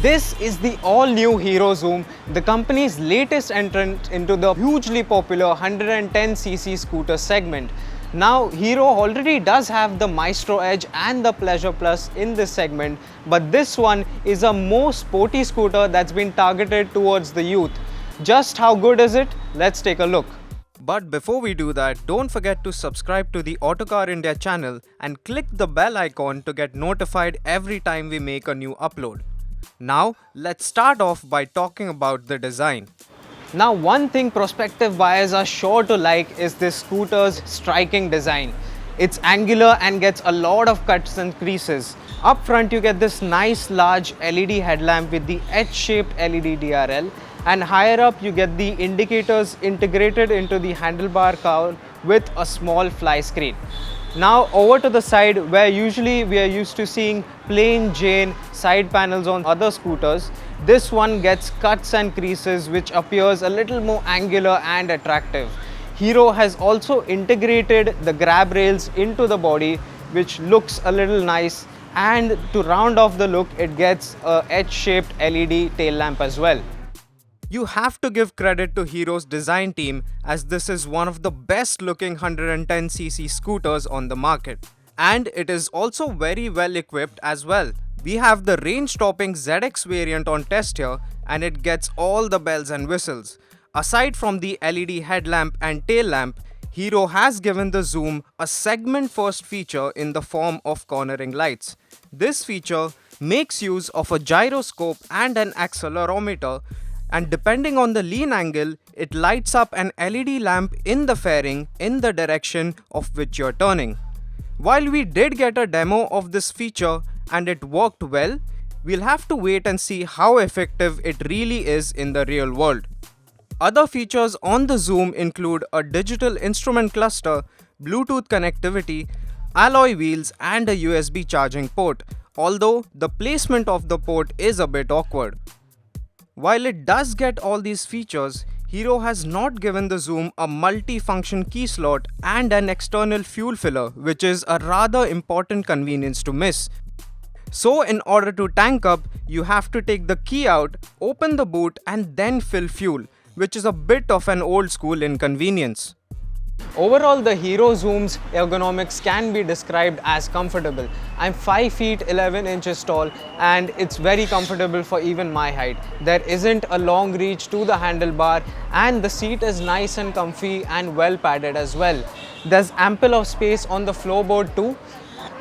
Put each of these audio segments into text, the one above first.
This is the all-new Hero Xoom, the company's latest entrant into the hugely popular 110cc scooter segment. Now, Hero already does have the Maestro Edge and the Pleasure Plus in this segment, but this one is a more sporty scooter that's been targeted towards the youth. Just how good is it? Let's take a look. But before we do that, don't forget to subscribe to the Autocar India channel and click the bell icon to get notified every time we make a new upload. Now, let's start off by talking about the design. Now, one thing prospective buyers are sure to like is this scooter's striking design. It's angular and gets a lot of cuts and creases. Up front, you get this nice large LED headlamp with the H-shaped LED DRL, and higher up you get the indicators integrated into the handlebar cowl with a small fly screen. Now over to the side, where usually we are used to seeing plain Jane side panels on other scooters, this one gets cuts and creases which appears a little more angular and attractive. Hero has also integrated the grab rails into the body, which looks a little nice, and to round off the look it gets a H-shaped LED tail lamp as well. You have to give credit to Hero's design team, as this is one of the best looking 110cc scooters on the market. And it is also very well equipped as well. We have the range topping ZX variant on test here, and it gets all the bells and whistles. Aside from the LED headlamp and tail lamp, Hero has given the Xoom a segment first feature in the form of cornering lights. This feature makes use of a gyroscope and an accelerometer, and depending on the lean angle, it lights up an LED lamp in the fairing in the direction of which you're turning. While we did get a demo of this feature and it worked well, we'll have to wait and see how effective it really is in the real world. Other features on the Xoom include a digital instrument cluster, Bluetooth connectivity, alloy wheels, and a USB charging port, although the placement of the port is a bit awkward. While it does get all these features, Hero has not given the Xoom a multi-function key slot and an external fuel filler, which is a rather important convenience to miss. So in order to tank up, you have to take the key out, open the boot, and then fill fuel, which is a bit of an old school inconvenience. Overall, the Hero Xoom's ergonomics can be described as comfortable. I'm 5 feet 11 inches tall, and it's very comfortable for even my height. There isn't a long reach to the handlebar, and the seat is nice and comfy and well padded as well. There's ample of space on the floorboard too.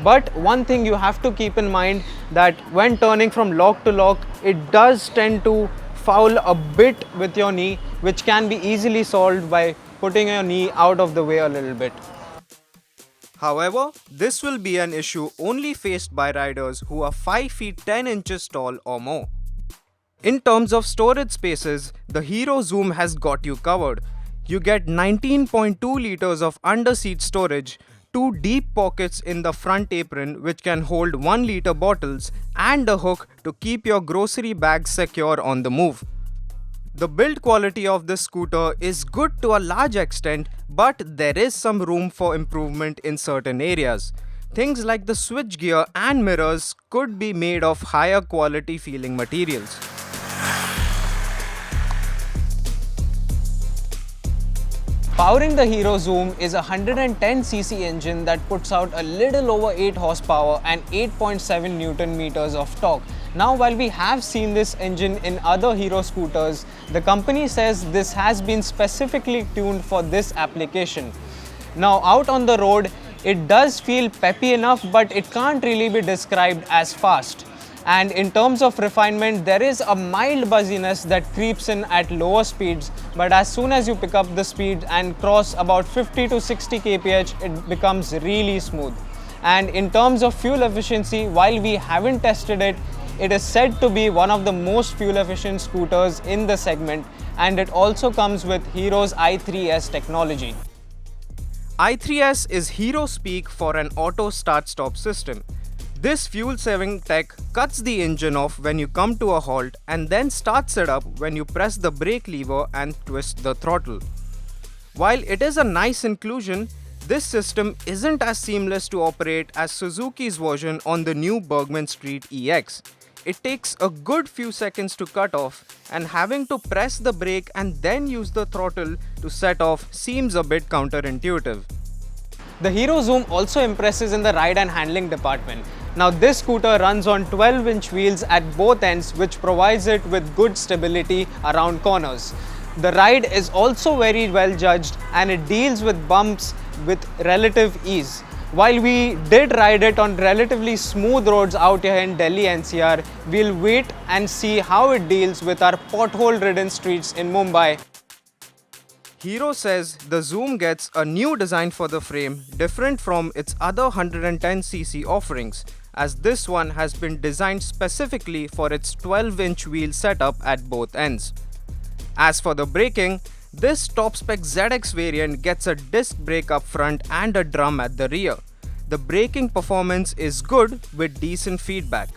But one thing you have to keep in mind, that when turning from lock to lock, it does tend to foul a bit with your knee, which can be easily solved by putting your knee out of the way a little bit. However, this will be an issue only faced by riders who are 5 feet 10 inches tall or more. In terms of storage spaces, the Hero Xoom has got you covered. You get 19.2 liters of under-seat storage, 2 deep pockets in the front apron which can hold 1 liter bottles, and a hook to keep your grocery bags secure on the move. The build quality of this scooter is good to a large extent, but there is some room for improvement in certain areas. Things like the switchgear and mirrors could be made of higher quality feeling materials. Powering the Hero Xoom is a 110cc engine that puts out a little over 8 horsepower and 8.7 Newton meters of torque. Now, while we have seen this engine in other Hero scooters, the company says this has been specifically tuned for this application. Now, out on the road, it does feel peppy enough, but it can't really be described as fast. And in terms of refinement, there is a mild buzziness that creeps in at lower speeds, but as soon as you pick up the speed and cross about 50 to 60 kph, it becomes really smooth. And in terms of fuel efficiency, while we haven't tested it, it is said to be one of the most fuel efficient scooters in the segment, and it also comes with Hero's i3S technology. i3S is Hero speak for an auto start-stop system. This fuel-saving tech cuts the engine off when you come to a halt and then starts it up when you press the brake lever and twist the throttle. While it is a nice inclusion, this system isn't as seamless to operate as Suzuki's version on the new Bergman Street EX. It takes a good few seconds to cut off, and having to press the brake and then use the throttle to set off seems a bit counterintuitive. The Hero Xoom also impresses in the ride and handling department. Now this scooter runs on 12-inch wheels at both ends, which provides it with good stability around corners. The ride is also very well judged and it deals with bumps with relative ease. While we did ride it on relatively smooth roads out here in Delhi NCR, we'll wait and see how it deals with our pothole-ridden streets in Mumbai. Hero says the Xoom gets a new design for the frame, different from its other 110cc offerings, as this one has been designed specifically for its 12-inch wheel setup at both ends. As for the braking, this top-spec ZX variant gets a disc brake up front and a drum at the rear. The braking performance is good with decent feedback.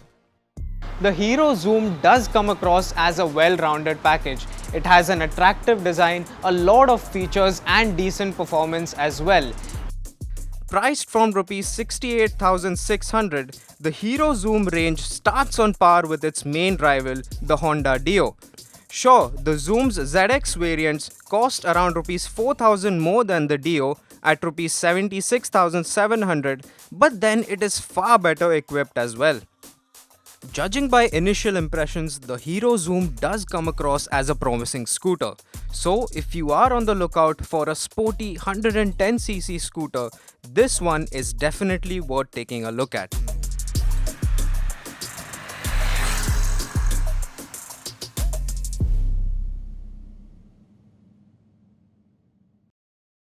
The Hero Xoom does come across as a well-rounded package. It has an attractive design, a lot of features and decent performance as well. Priced from Rs 68,600, the Hero Xoom range starts on par with its main rival, the Honda Dio. Sure, the Xoom's ZX variants cost around Rs 4,000 more than the Dio at Rs 76,700, but then it is far better equipped as well. Judging by initial impressions, the Hero Xoom does come across as a promising scooter. So if you are on the lookout for a sporty 110cc scooter, this one is definitely worth taking a look at.